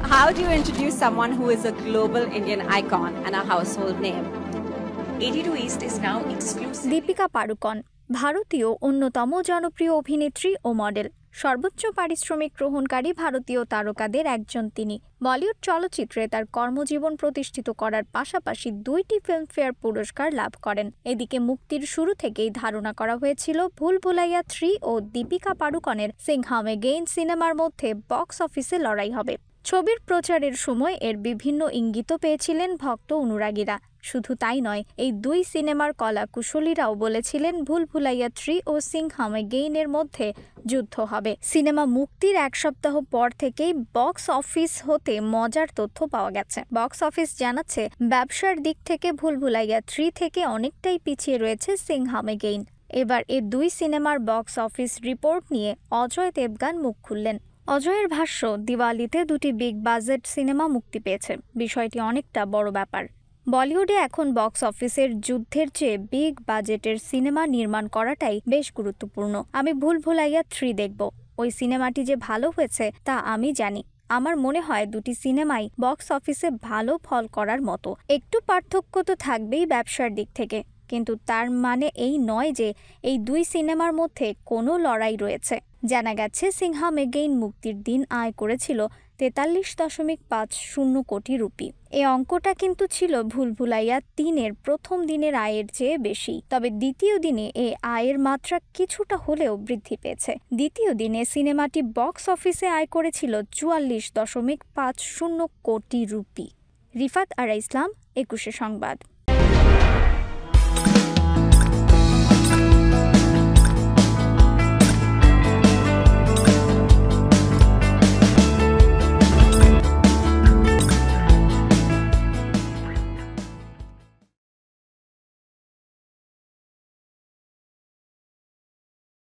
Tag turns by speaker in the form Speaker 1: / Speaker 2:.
Speaker 1: How do you introduce someone who is a global Indian icon and a household name?
Speaker 2: 82 East is now exclusive.
Speaker 3: Deepika Padukone ভারতীয় অন্যতম জনপ্রিয় অভিনেত্রী ও model. সর্বোচ্চ পারিশ্রমিক গ্রহণকারী ভারতীয় তারকাদের একজন তিনি। বলিউড চলচ্চিত্রে তার কর্মজীবন প্রতিষ্ঠিত করার পাশাপাশি 2টি ফিল্মফেয়ার পুরস্কার লাভ করেন। এদিকে মুক্তির শুরু থেকেই ধারণা করা হয়েছিল ভুল ভুলাইয়া 3 ও দীপিকা পাড়ুকোনের সিংহাম এগেইন সিনেমার মধ্যে বক্স অফিসে লড়াই হবে। ছবির প্রচারের সময় এর বিভিন্ন ইঙ্গিতও পেয়েছিলেন ভক্ত অনুরাগীরা। শুধু তাই নয়, এই দুই সিনেমার কলাকুশলীরাও বলেছিলেন ভুল ভুলাইয়া 3 ও সিংহাম এগেইনের মধ্যে যুদ্ধ হবে। সিনেমা মুক্তির এক সপ্তাহ পর থেকেই বক্স অফিস হতে মজার তথ্য পাওয়া গেছে। বক্স অফিস জানাচ্ছে, ব্যবসার দিক থেকে ভুল ভুলাইয়া 3 থেকে অনেকটাই পিছিয়ে রয়েছে সিংহাম এগেইন। এবার এ দুই সিনেমার বক্স অফিস রিপোর্ট নিয়ে অজয় দেবগান মুখ খুললেন। অজয়ের ভাষ্য, দিওয়ালিতে 2টি বিগ বাজেট সিনেমা মুক্তি পেয়েছে। বিষয়টি অনেকটা বড় ব্যাপার। বলিউডে এখন বক্স অফিসের যুদ্ধের চেয়ে বিগ বাজেটের সিনেমা নির্মাণ করাটাই বেশ গুরুত্বপূর্ণ। আমি ভুল ভুলাইয়া 3 দেখব। ওই সিনেমাটি যে ভালো হয়েছে তা আমি জানি। আমার মনে হয় 2টি সিনেমাই বক্স অফিসে ভালো ফল করার মতো। একটু পার্থক্য তো থাকবেই ব্যবসার দিক থেকে, কিন্তু তার মানে এই নয় যে এই দুই সিনেমার মধ্যে কোনো লড়াই রয়েছে। জানা গেছে, সিংহাম এগেইন মুক্তির দিন আয় করেছিল 43.50 কোটি রুপি। এই অঙ্কটা কিন্তু ছিল ভুল ভুলাইয়া 3-এর প্রথম দিনের আয়ের চেয়ে বেশি। তবে দ্বিতীয় দিনে এই আয়ের মাত্রা কিছুটা হলেও বৃদ্ধি পেয়েছে। দ্বিতীয় দিনে সিনেমাটি বক্স অফিসে আয় করেছিল 44.50 কোটি রুপি। রিফাত আরা ইসলাম, 21 সংবাদ।